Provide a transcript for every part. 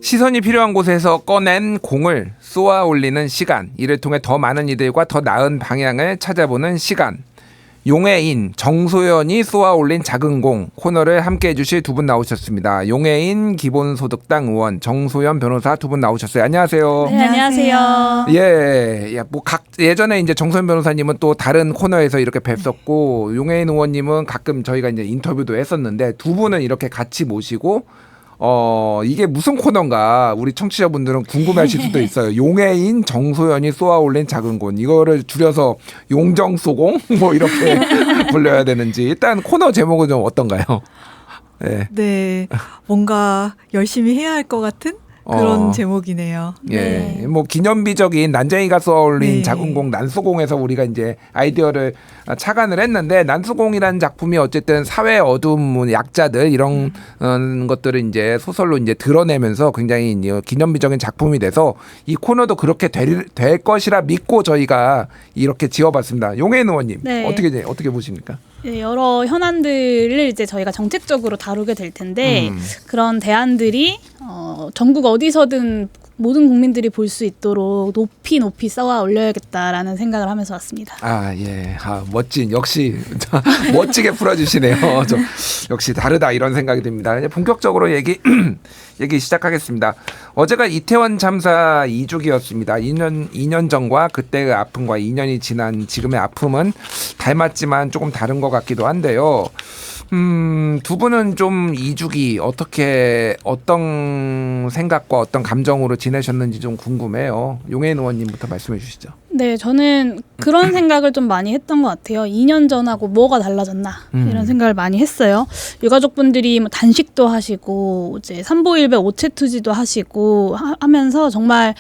시선이 필요한 곳에서 꺼낸 공을 쏘아 올리는 시간, 이를 통해 더 많은 이들과 더 나은 방향을 찾아보는 시간. 용해인 정소연이 쏘아 올린 작은 공 코너를 함께해 주실 두 분 나오셨습니다. 용해인 기본소득당 의원, 정소연 변호사 두 분 나오셨어요. 안녕하세요. 네, 안녕하세요. 예, 뭐 예전에 이제 정소연 변호사님은 또 다른 코너에서 이렇게 뵀었고, 용해인 의원님은 가끔 저희가 이제 인터뷰도 했었는데, 두 분은 이렇게 같이 모시고 이게 무슨 코너인가 우리 청취자분들은 궁금해하실 수도 있어요. 용해인 정소연이 쏘아 올린 작은 공, 이거를 줄여서 용정소공 뭐 이렇게 불려야 되는지, 일단 코너 제목은 좀 어떤가요? 네. 네, 뭔가 열심히 해야 할 것 같은 그런 제목이네요. 예, 네. 뭐 기념비적인 난쟁이가 쏘아 올린 네. 작은 공 난수공에서 우리가 이제 아이디어를 착안을 했는데, 난수공이라는 작품이 어쨌든 사회 어두운 약자들 이런 것들을 이제 소설로 이제 드러내면서 굉장히 이제 기념비적인 작품이 돼서 이 코너도 그렇게 될 것이라 믿고 저희가 이렇게 지어봤습니다. 용해인 의원님, 네. 어떻게 보십니까? 네, 여러 현안들을 이제 저희가 정책적으로 다루게 될 텐데 그런 대안들이 전국 어디서든 모든 국민들이 볼 수 있도록 높이 쌓아 올려야겠다라는 생각을 하면서 왔습니다. 아, 예. 멋진, 역시 멋지게 풀어주시네요. 역시 다르다 이런 생각이 듭니다. 이제 본격적으로 얘기 시작하겠습니다. 어제가 이태원 참사 2주기였습니다. 2년 전과 그때의 아픔과 2년이 지난 지금의 아픔은 닮았지만 조금 다른 것 같기도 한데요. 두 분은 좀 2주기 어떤 생각과 어떤 감정으로 지내셨는지 좀 궁금해요. 용해인 의원님부터 말씀해 주시죠. 네, 저는 그런 생각을 좀 많이 했던 것 같아요. 2년 전하고 뭐가 달라졌나 이런 생각을 많이 했어요. 유가족분들이 뭐 단식도 하시고 이제 삼보일배 오체투지도 하시고 하면서 정말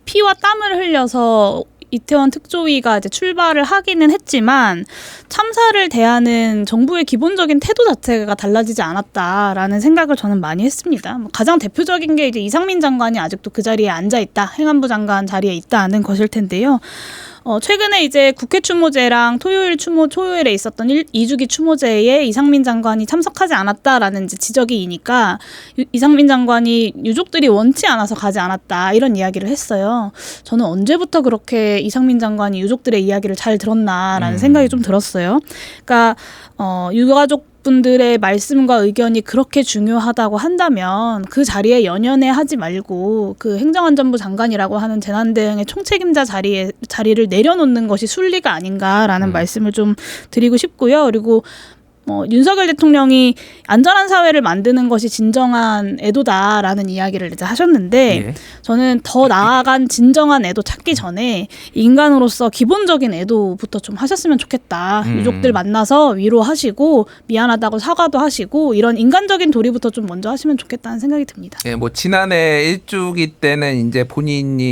피와 땀을 흘려서 이태원 특조위가 이제 출발을 하기는 했지만 참사를 대하는 정부의 기본적인 태도 자체가 달라지지 않았다라는 생각을 저는 많이 했습니다. 가장 대표적인 게 이제 이상민 장관이 아직도 그 자리에 앉아 있다, 행안부 장관 자리에 있다는 것일 텐데요. 최근에 이제 국회 추모제랑 초요일에 있었던 2주기 추모제에 이상민 장관이 참석하지 않았다라는 이제 지적이니까 이상민 장관이 유족들이 원치 않아서 가지 않았다 이런 이야기를 했어요. 저는 언제부터 그렇게 이상민 장관이 유족들의 이야기를 잘 들었나라는 생각이 좀 들었어요. 그러니까 유가족 분들의 말씀과 의견이 그렇게 중요하다고 한다면 그 자리에 연연해 하지 말고 그 행정안전부 장관이라고 하는 재난대응의 총책임자 자리를 내려놓는 것이 순리가 아닌가라는 말씀을 좀 드리고 싶고요. 그리고 윤석열 대통령이 안전한 사회를 만드는 것이 진정한 애도다라는 이야기를 이제 하셨는데 예. 저는 더 나아간 진정한 애도 찾기 전에 인간으로서 기본적인 애도부터 좀 하셨으면 좋겠다. 유족들 만나서 위로하시고 미안하다고 사과도 하시고 이런 인간적인 도리부터 좀 먼저 하시면 좋겠다는 생각이 듭니다. 예, 뭐 지난해 1주기 때는 이제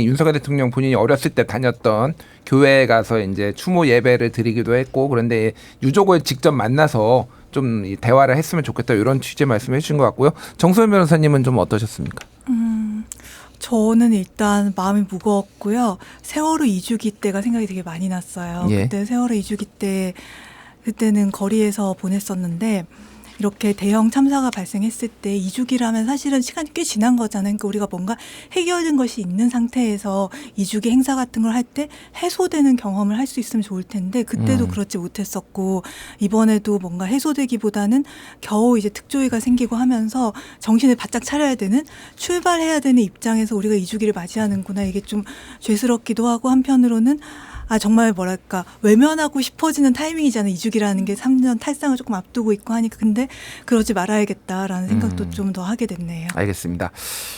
윤석열 대통령 본인이 어렸을 때 다녔던 교회에 가서 이제 추모 예배를 드리기도 했고, 그런데 유족을 직접 만나서 좀 대화를 했으면 좋겠다 이런 취지의 말씀을 해주신 것 같고요. 정소연 변호사님은 좀 어떠셨습니까? 저는 일단 마음이 무거웠고요. 세월호 2주기 때가 생각이 되게 많이 났어요. 예. 그때 세월호 2주기 때 그때는 거리에서 보냈었는데 이렇게 대형 참사가 발생했을 때 2주기라면 사실은 시간이 꽤 지난 거잖아요. 그러니까 우리가 뭔가 해결된 것이 있는 상태에서 2주기 행사 같은 걸 할 때 해소되는 경험을 할 수 있으면 좋을 텐데 그때도 그렇지 못했었고, 이번에도 뭔가 해소되기보다는 겨우 이제 특조위가 생기고 하면서 정신을 바짝 차려야 되는, 출발해야 되는 입장에서 우리가 2주기를 맞이하는구나, 이게 좀 죄스럽기도 하고, 한편으로는 정말 뭐랄까 외면하고 싶어지는 타이밍이잖아요. 2주기라는 게 3년 탈상을 조금 앞두고 있고 하니까. 근데 그러지 말아야겠다라는 생각도 좀 더 하게 됐네요. 알겠습니다.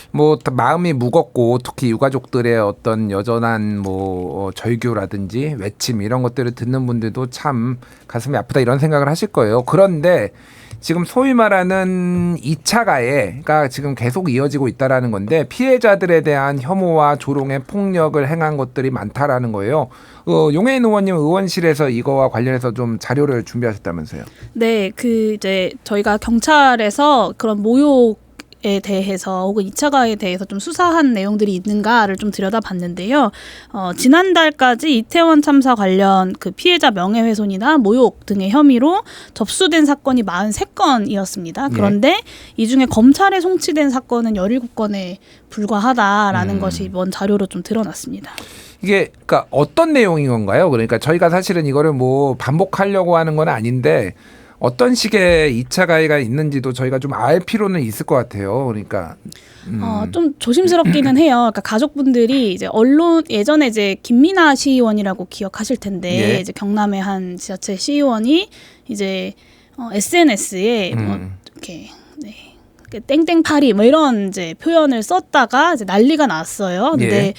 뭐 마음이 무겁고 특히 유가족들의 어떤 여전한 뭐 절규라든지 외침 이런 것들을 듣는 분들도 참 가슴이 아프다 이런 생각을 하실 거예요. 그런데 지금 소위 말하는 2차 가해가 지금 계속 이어지고 있다라는 건데, 피해자들에 대한 혐오와 조롱의 폭력을 행한 것들이 많다라는 거예요. 용해인 의원님 의원실에서 이거와 관련해서 좀 자료를 준비하셨다면서요? 네, 이제 저희가 경찰에서 그런 모욕 대해서 혹은 2차 가해에 대해서 좀 수사한 내용들이 있는가를 좀 들여다봤는데요. 지난달까지 이태원 참사 관련 그 피해자 명예훼손이나 모욕 등의 혐의로 접수된 사건이 43건이었습니다. 그런데 이 중에 검찰에 송치된 사건은 17건에 불과하다라는 것이 이번 자료로 좀 드러났습니다. 이게 그러니까 어떤 내용인 건가요? 그러니까 저희가 사실은 이거를 뭐 반복하려고 하는 건 아닌데 어떤 식의 2차 가해가 있는지도 저희가 좀 알 필요는 있을 것 같아요. 그러니까 좀 조심스럽기는 해요. 그러니까 가족분들이 이제 언론 예전에 이제 김민아 시의원이라고 기억하실 텐데 예. 이제 경남의 한 지자체 시의원이 이제 SNS에 뭐 이렇게 땡땡파리 뭐 이런 이제 표현을 썼다가 이제 난리가 났어요. 근데 예.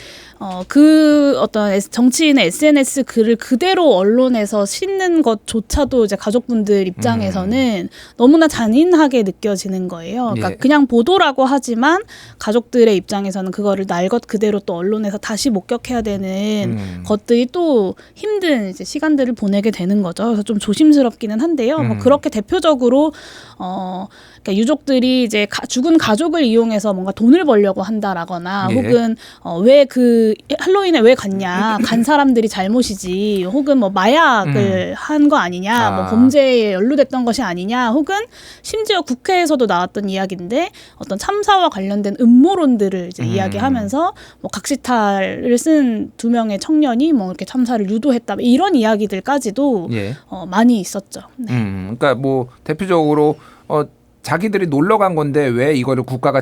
그 어떤 정치인의 SNS 글을 그대로 언론에서 싣는 것조차도 이제 가족분들 입장에서는 너무나 잔인하게 느껴지는 거예요. 그러니까 예. 그냥 보도라고 하지만 가족들의 입장에서는 그거를 날 것 그대로 또 언론에서 다시 목격해야 되는 것들이 또 힘든 이제 시간들을 보내게 되는 거죠. 그래서 좀 조심스럽기는 한데요. 뭐 그렇게 대표적으로 그러니까 유족들이 이제 죽은 가족을 이용해서 뭔가 돈을 벌려고 한다라거나 예. 혹은 왜 그 할로윈에 왜 갔냐 간 사람들이 잘못이지 혹은 뭐 마약을 한 거 아니냐 뭐 범죄에 연루됐던 것이 아니냐 혹은 심지어 국회에서도 나왔던 이야기인데 어떤 참사와 관련된 음모론들을 이제 이야기하면서 뭐 각시탈을 쓴 2명의 청년이 뭐 이렇게 참사를 유도했다 이런 이야기들까지도 예. 많이 있었죠. 네. 그러니까 뭐 대표적으로 자기들이 놀러 간 건데 왜 이거를 국가가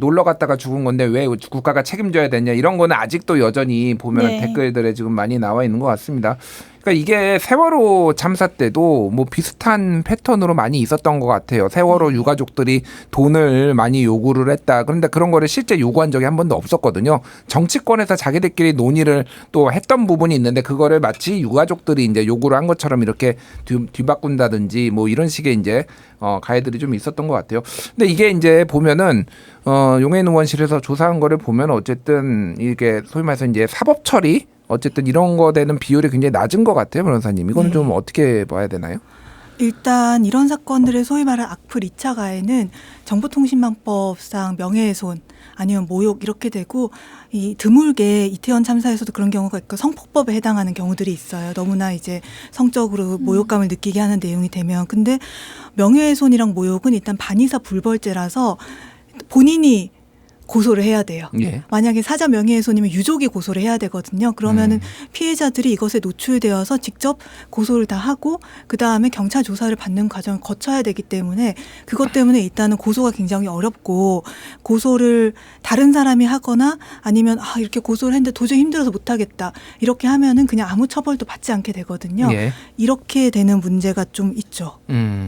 놀러 갔다가 죽은 건데 왜 국가가 책임져야 되냐 이런 거는 아직도 여전히 보면 네. 댓글들에 지금 많이 나와 있는 것 같습니다. 그러니까 이게 세월호 참사 때도 뭐 비슷한 패턴으로 많이 있었던 것 같아요. 세월호 유가족들이 돈을 많이 요구를 했다. 그런데 그런 거를 실제 요구한 적이 한 번도 없었거든요. 정치권에서 자기들끼리 논의를 또 했던 부분이 있는데 그거를 마치 유가족들이 이제 요구를 한 것처럼 이렇게 뒤바꾼다든지 뭐 이런 식의 이제 가해들이 좀 있었던 것 같아요. 근데 이게 이제 보면은 용해인 의원실에서 조사한 거를 보면 어쨌든 이게 소위 말해서 이제 사법 처리 어쨌든 이런 거 되는 비율이 굉장히 낮은 것 같아요, 변호사님. 이거는 좀 어떻게 봐야 되나요? 일단 이런 사건들의 소위 말하는 악플 2차 가해는 정보통신망법상 명예훼손 아니면 모욕 이렇게 되고 이 드물게 이태원 참사에서도 그런 경우가 있고 성폭법에 해당하는 경우들이 있어요. 너무나 이제 성적으로 모욕감을 느끼게 하는 내용이 되면. 근데 명예훼손이랑 모욕은 일단 반의사 불벌죄라서 본인이 고소를 해야 돼요. 예. 만약에 사자 명예훼손이면 유족이 고소를 해야 되거든요. 그러면은 피해자들이 이것에 노출되어서 직접 고소를 다 하고 그 다음에 경찰 조사를 받는 과정을 거쳐야 되기 때문에 그것 때문에 일단은 고소가 굉장히 어렵고 고소를 다른 사람이 하거나 아니면 이렇게 고소를 했는데 도저히 힘들어서 못하겠다 이렇게 하면은 그냥 아무 처벌도 받지 않게 되거든요. 예. 이렇게 되는 문제가 좀 있죠.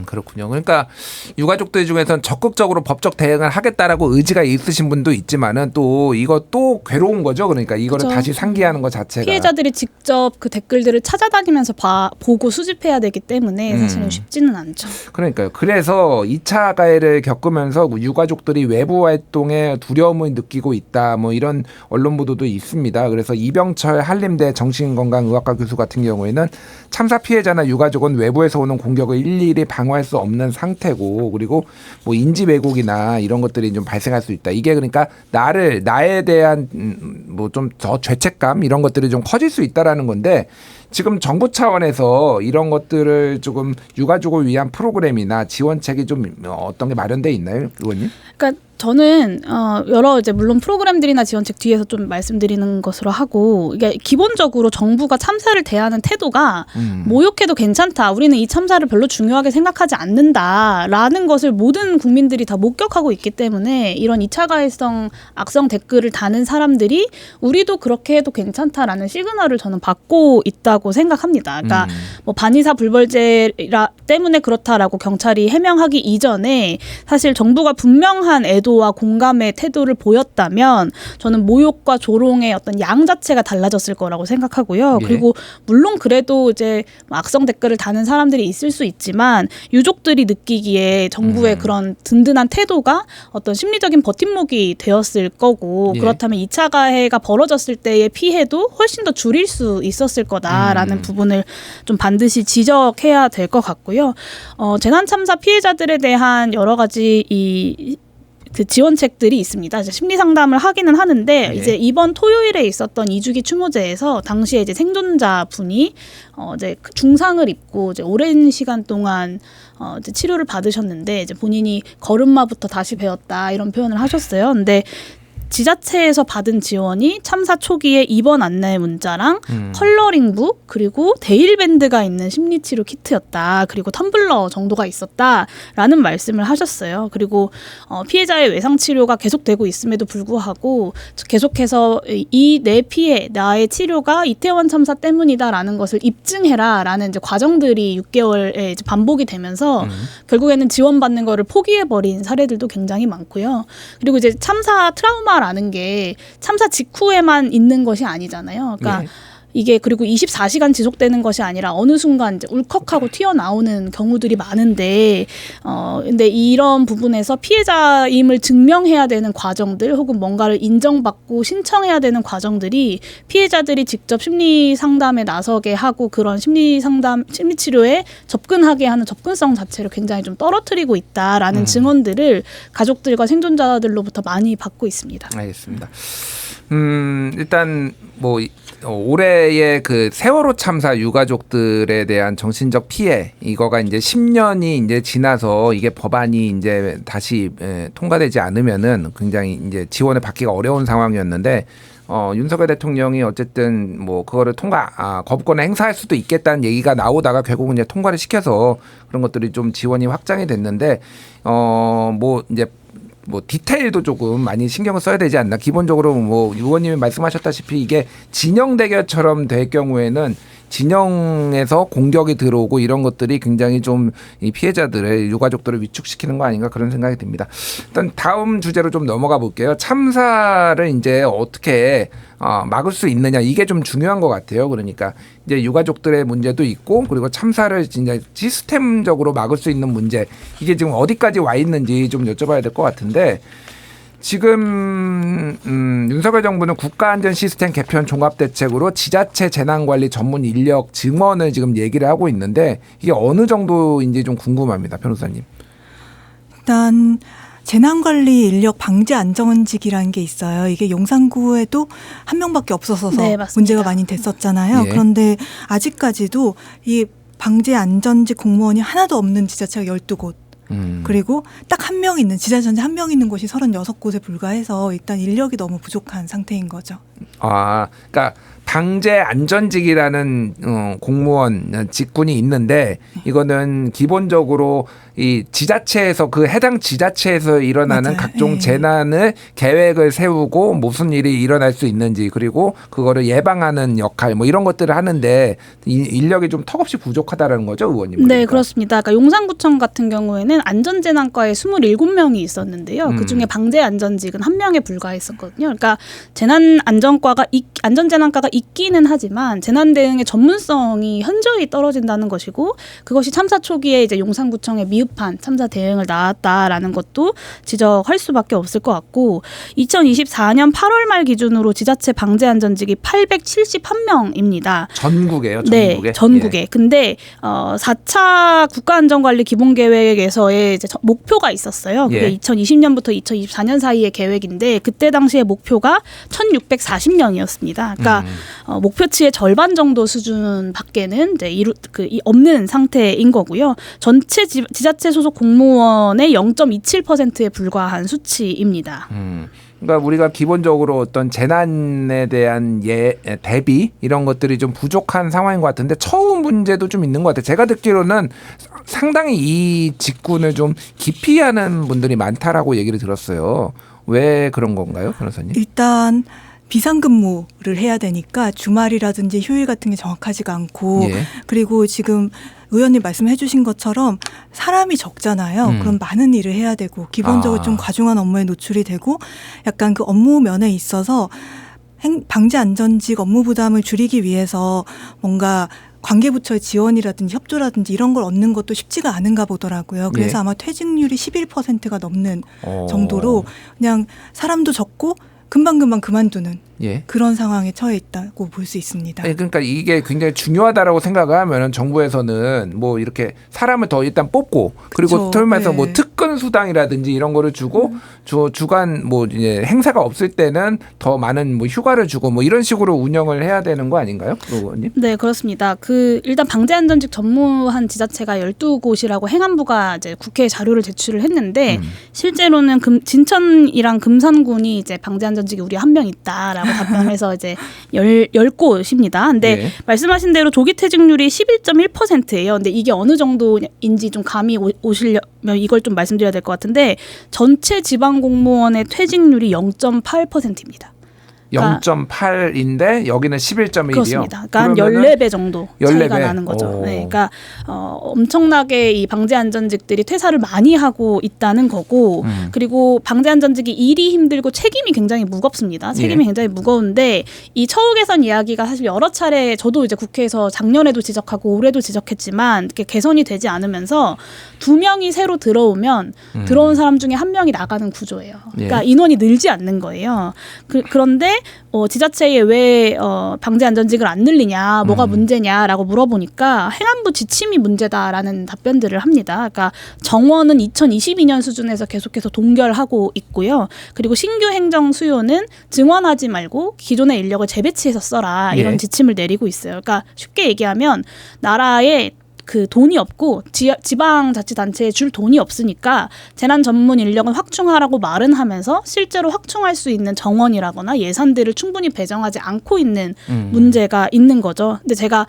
그렇군요. 그러니까 유가족들 중에서는 적극적으로 법적 대응을 하겠다라고 의지가 있으신 분도 있지만은 또 이것도 괴로운 거죠. 그러니까 이거를 그렇죠. 다시 상기하는 것 자체가 피해자들이 직접 그 댓글들을 찾아다니면서 보고 수집해야 되기 때문에 사실은 쉽지는 않죠. 그러니까요. 그래서 2차 가해를 겪으면서 유가족들이 외부 활동에 두려움을 느끼고 있다. 뭐 이런 언론 보도도 있습니다. 그래서 이병철 한림대 정신건강의학과 교수 같은 경우에는 참사 피해자나 유가족은 외부에서 오는 공격을 일일이 방어할 수 없는 상태고 그리고 뭐 인지 왜곡이나 이런 것들이 좀 발생할 수 있다. 이게 그러니까 나에 대한 뭐 좀 더 죄책감 이런 것들이 좀 커질 수 있다라는 건데 지금 정부 차원에서 이런 것들을 조금 유가족을 위한 프로그램이나 지원책이 좀 어떤 게 마련돼 있나요, 의원님? 그러니까 저는 여러 이제 물론 프로그램들이나 지원책 뒤에서 좀 말씀드리는 것으로 하고 이게 기본적으로 정부가 참사를 대하는 태도가 모욕해도 괜찮다. 우리는 이 참사를 별로 중요하게 생각하지 않는다라는 것을 모든 국민들이 다 목격하고 있기 때문에 이런 2차 가해성 악성 댓글을 다는 사람들이 우리도 그렇게 해도 괜찮다라는 시그널을 저는 받고 있다고 생각합니다. 그러니까 뭐 반의사 불벌죄 때문에 그렇다라고 경찰이 해명하기 이전에 사실 정부가 분명한 애도와 공감의 태도를 보였다면 저는 모욕과 조롱의 어떤 양 자체가 달라졌을 거라고 생각하고요. 예. 그리고 물론 그래도 이제 악성 댓글을 다는 사람들이 있을 수 있지만 유족들이 느끼기에 정부의 그런 든든한 태도가 어떤 심리적인 버팀목이 되었을 거고 예. 그렇다면 2차 가해가 벌어졌을 때의 피해도 훨씬 더 줄일 수 있었을 거다라는 부분을 좀 반드시 지적해야 될 것 같고요. 재난 참사 피해자들에 대한 여러 가지 그 지원책들이 있습니다. 이제 심리 상담을 하기는 하는데 예. 이제 이번 토요일에 있었던 2주기 추모제에서 당시에 이제 생존자 분이 이제 그 중상을 입고 이제 오랜 시간 동안 이제 치료를 받으셨는데 이제 본인이 걸음마부터 다시 배웠다 이런 표현을 하셨어요. 근데 지자체에서 받은 지원이 참사 초기에 입원 안내 문자랑 컬러링북 그리고 데일밴드가 있는 심리치료 키트였다. 그리고 텀블러 정도가 있었다라는 말씀을 하셨어요. 그리고 피해자의 외상치료가 계속되고 있음에도 불구하고 계속해서 이 내 피해, 나의 치료가 이태원 참사 때문이다라는 것을 입증해라라는 이제 과정들이 6개월에 이제 반복이 되면서 결국에는 지원받는 거를 포기해버린 사례들도 굉장히 많고요. 그리고 이제 참사 트라우마라는 게 참사 직후에만 있는 것이 아니잖아요. 그러니까 예. 이게 그리고 24시간 지속되는 것이 아니라 어느 순간 이제 울컥하고 튀어나오는 경우들이 많은데 근데 이런 부분에서 피해자임을 증명해야 되는 과정들 혹은 뭔가를 인정받고 신청해야 되는 과정들이 피해자들이 직접 심리 상담에 나서게 하고 그런 심리 상담 심리 치료에 접근하게 하는 접근성 자체를 굉장히 좀 떨어뜨리고 있다라는 증언들을 가족들과 생존자들로부터 많이 받고 있습니다. 알겠습니다. 일단 뭐 올해의 그 세월호 참사 유가족들에 대한 정신적 피해 이거가 이제 10년이 이제 지나서 이게 법안이 이제 다시 통과되지 않으면은 굉장히 이제 지원을 받기가 어려운 상황이었는데 윤석열 대통령이 어쨌든 뭐 그거를 거부권을 행사할 수도 있겠다는 얘기가 나오다가 결국은 이제 통과를 시켜서 그런 것들이 좀 지원이 확장이 됐는데 뭐 이제 뭐 디테일도 조금 많이 신경을 써야 되지 않나. 기본적으로 뭐 의원님이 말씀하셨다시피 이게 진영 대결처럼 될 경우에는 진영에서 공격이 들어오고 이런 것들이 굉장히 좀 이 피해자들의 유가족들을 위축시키는 거 아닌가 그런 생각이 듭니다. 일단 다음 주제로 좀 넘어가 볼게요. 참사를 이제 어떻게 막을 수 있느냐 이게 좀 중요한 것 같아요. 그러니까 이제 유가족들의 문제도 있고 그리고 참사를 진짜 시스템적으로 막을 수 있는 문제 이게 지금 어디까지 와 있는지 좀 여쭤봐야 될 것 같은데 지금 윤석열 정부는 국가안전시스템 개편 종합대책으로 지자체 재난관리 전문 인력 증원을 지금 얘기를 하고 있는데 이게 어느 정도인지 좀 궁금합니다. 변호사님. 일단 재난관리 인력 방재 안전직이라는 게 있어요. 이게 용산구에도 한 명밖에 없어서 네, 맞습니다. 문제가 많이 됐었잖아요. 예. 그런데 아직까지도 이 방재 안전직 공무원이 하나도 없는 지자체가 12곳. 그리고 딱 한 명 있는 지자체에 한 명 있는 곳이 36곳에 불과해서 일단 인력이 너무 부족한 상태인 거죠. 그러니까 방재 안전직이라는 공무원 직군이 있는데 이거는 기본적으로 이 지자체에서 그 해당 지자체에서 일어나는 맞아요. 각종 예. 재난을 계획을 세우고 무슨 일이 일어날 수 있는지 그리고 그거를 예방하는 역할 뭐 이런 것들을 하는데 인력이 좀 턱없이 부족하다라는 거죠, 의원님. 네, 그러니까. 그렇습니다. 그러니까 용산구청 같은 경우에는 안전재난과에 27명이 있었는데요. 그중에 방재안전직은 1명에 불과했었거든요. 그러니까 안전재난과가 있기는 하지만 재난 대응의 전문성이 현저히 떨어진다는 것이고 그것이 참사 초기에 이제 용산구청의 미흡한 참사 대응을 낳았다라는 것도 지적할 수밖에 없을 것 같고 2024년 8월 말 기준으로 지자체 방재안전직이 871명입니다. 전국에요, 네, 전국에. 전국에. 예. 근데 4차 국가안전관리 기본계획에서의 이제 목표가 있었어요. 그게 예. 2020년부터 2024년 사이의 계획인데 그때 당시에 목표가 1,640명이었습니다. 그러니까 목표치의 절반 정도 수준밖에는 이제 없는 상태인 거고요. 전체 지자체 소속 공무원의 0.27%에 불과한 수치입니다. 그러니까 우리가 기본적으로 어떤 재난에 대한 대비 이런 것들이 좀 부족한 상황인 것 같은데 처음 문제도 좀 있는 것 같아요. 제가 듣기로는 상당히 이 직군을 좀 기피하는 분들이 많다라고 얘기를 들었어요. 왜 그런 건가요, 변호사님? 일단 비상근무를 해야 되니까 주말이라든지 휴일 같은 게 정확하지가 않고 예. 그리고 지금 의원님 말씀해 주신 것처럼 사람이 적잖아요. 그럼 많은 일을 해야 되고 기본적으로 좀 과중한 업무에 노출이 되고 약간 그 업무 면에 있어서 방재 안전직 업무 부담을 줄이기 위해서 뭔가 관계부처의 지원이라든지 협조라든지 이런 걸 얻는 것도 쉽지가 않은가 보더라고요. 그래서 예. 아마 퇴직률이 11%가 넘는 정도로 그냥 사람도 적고 금방금방 그만두는 예. 그런 상황에 처해 있다고 볼 수 있습니다. 네, 그러니까 이게 굉장히 중요하다라고 생각을 하면 정부에서는 뭐 이렇게 사람을 더 일단 뽑고 그리고 그쵸. 소위 말해서 네. 뭐 특근 훈련수당이라든지 이런 거를 주고 주간 뭐 이제 행사가 없을 때는 더 많은 뭐 휴가를 주고 뭐 이런 식으로 운영을 해야 되는 거 아닌가요, 의원님? 네, 그렇습니다. 일단 방재안전직 전무한 지자체가 12곳이라고 행안부가 이제 국회에 자료를 제출을 했는데 실제로는 진천이랑 금산군이 이제 방재안전직이 우리 한 명 있다라고 답변해서 이제 10곳입니다. 근데 네. 말씀하신 대로 조기 퇴직률이 11.1%예요. 근데 이게 어느 정도인지 좀 감이 오시려면 이걸 좀 말씀드려야 될 것 같은데 전체 지방 공무원의 퇴직률이 0.8%입니다. 0.8인데 여기는 11.1이요. 그렇습니다. 그러니까 한 14배 정도 차이가 14배? 나는 거죠. 오. 네, 그러니까 엄청나게 이 방재안전직들이 퇴사를 많이 하고 있다는 거고 그리고 방재안전직이 일이 힘들고 책임이 굉장히 무겁습니다. 책임이 예. 굉장히 무거운데 이 처우 개선 이야기가 사실 여러 차례 저도 이제 국회에서 작년에도 지적하고 올해도 지적했지만 이렇게 개선이 되지 않으면서 2명이 새로 들어오면 들어온 사람 중에 1명이 나가는 구조예요. 그러니까 예. 인원이 늘지 않는 거예요. 그런데 지자체에 왜 방재안전직을 안 늘리냐, 뭐가 문제냐라고 물어보니까 행안부 지침이 문제다라는 답변들을 합니다. 그러니까 정원은 2022년 수준에서 계속해서 동결하고 있고요. 그리고 신규 행정 수요는 증원하지 말고 기존의 인력을 재배치해서 써라 이런 예. 지침을 내리고 있어요. 그러니까 쉽게 얘기하면 나라에 그 돈이 없고 지방자치단체에 줄 돈이 없으니까 재난 전문 인력은 확충하라고 말은 하면서 실제로 확충할 수 있는 정원이라거나 예산들을 충분히 배정하지 않고 있는 문제가 있는 거죠. 근데 제가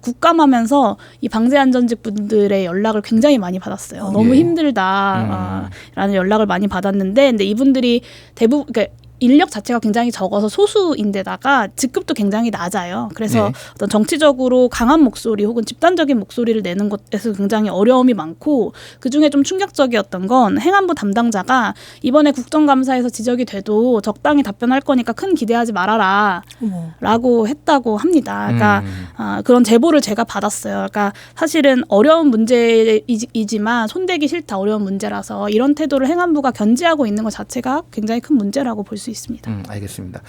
국감하면서 이 방재안전직 분들의 연락을 굉장히 많이 받았어요. 너무 예. 힘들다라는 연락을 많이 받았는데 근데 이분들이 대부분 그러니까 인력 자체가 굉장히 적어서 소수인데다가 직급도 굉장히 낮아요. 그래서 네. 어떤 정치적으로 강한 목소리 혹은 집단적인 목소리를 내는 것에서 굉장히 어려움이 많고 그중에 좀 충격적이었던 건 행안부 담당자가 이번에 국정감사에서 지적이 돼도 적당히 답변할 거니까 큰 기대하지 말아라 어머. 라고 했다고 합니다. 그러니까 그런 제보를 제가 받았어요. 그러니까 사실은 어려운 문제이지만 손대기 싫다 어려운 문제라서 이런 태도를 행안부가 견지하고 있는 것 자체가 굉장히 큰 문제라고 볼 수 있습니다. 알겠습니다.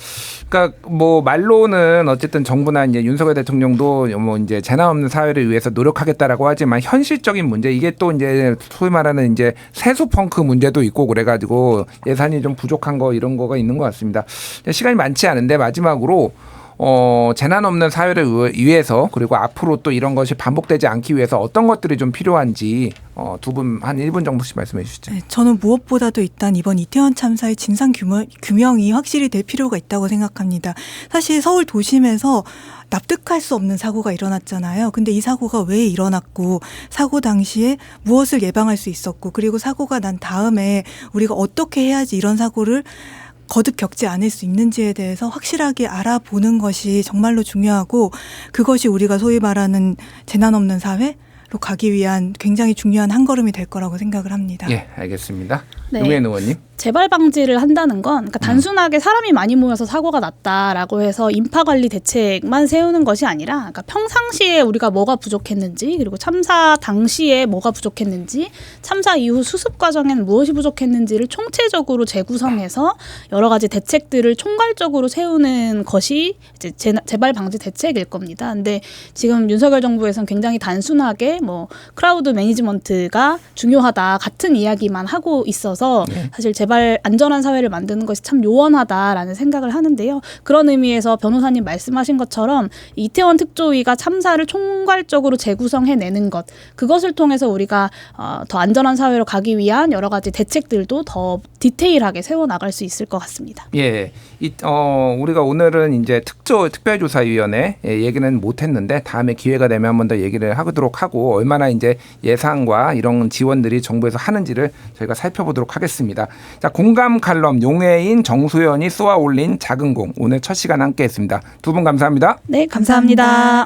그러니까 뭐 말로는 어쨌든 정부나 이제 윤석열 대통령도 뭐 이제 재난 없는 사회를 위해서 노력하겠다라고 하지만 현실적인 문제 이게 또 이제 소위 말하는 이제 세수 펑크 문제도 있고 그래가지고 예산이 좀 부족한 거 이런 거가 있는 것 같습니다. 시간이 많지 않은데 마지막으로 재난 없는 사회를 위해서 그리고 앞으로 또 이런 것이 반복되지 않기 위해서 어떤 것들이 좀 필요한지 두 분 한 1분 정도씩 말씀해 주시죠. 네, 저는 무엇보다도 일단 이번 이태원 참사의 진상 규명이 확실히 될 필요가 있다고 생각합니다. 사실 서울 도심에서 납득할 수 없는 사고가 일어났잖아요. 근데 이 사고가 왜 일어났고 사고 당시에 무엇을 예방할 수 있었고 그리고 사고가 난 다음에 우리가 어떻게 해야지 이런 사고를 거듭 겪지 않을 수 있는지에 대해서 확실하게 알아보는 것이 정말로 중요하고 그것이 우리가 소위 말하는 재난 없는 사회로 가기 위한 굉장히 중요한 한 걸음이 될 거라고 생각을 합니다. 예, 알겠습니다. 네. 용혜인 의원님. 재발 방지를 한다는 건 그러니까 단순하게 사람이 많이 모여서 사고가 났다라고 해서 인파 관리 대책만 세우는 것이 아니라 그러니까 평상시에 우리가 뭐가 부족했는지 그리고 참사 당시에 뭐가 부족했는지 참사 이후 수습 과정에는 무엇이 부족했는지를 총체적으로 재구성해서 여러 가지 대책들을 총괄적으로 세우는 것이 이제 재발 방지 대책일 겁니다. 근데 지금 윤석열 정부에서는 굉장히 단순하게 뭐 크라우드 매니지먼트가 중요하다 같은 이야기만 하고 있어서 사실 제발 안전한 사회를 만드는 것이 참 요원하다라는 생각을 하는데요. 그런 의미에서 변호사님 말씀하신 것처럼 이태원 특조위가 참사를 총괄적으로 재구성해내는 것 그것을 통해서 우리가 더 안전한 사회로 가기 위한 여러 가지 대책들도 더 디테일하게 세워나갈 수 있을 것 같습니다. 예, 우리가 오늘은 이제 특별조사위원회 얘기는 못했는데 다음에 기회가 되면 한 번 더 얘기를 하도록 하고 얼마나 이제 예산과 이런 지원들이 정부에서 하는지를 저희가 살펴보도록 하겠습니다. 자, 공감 칼럼 용혜인 정수연이 쏘아 올린 작은 공 오늘 첫 시간 함께했습니다. 두 분 감사합니다. 네, 감사합니다.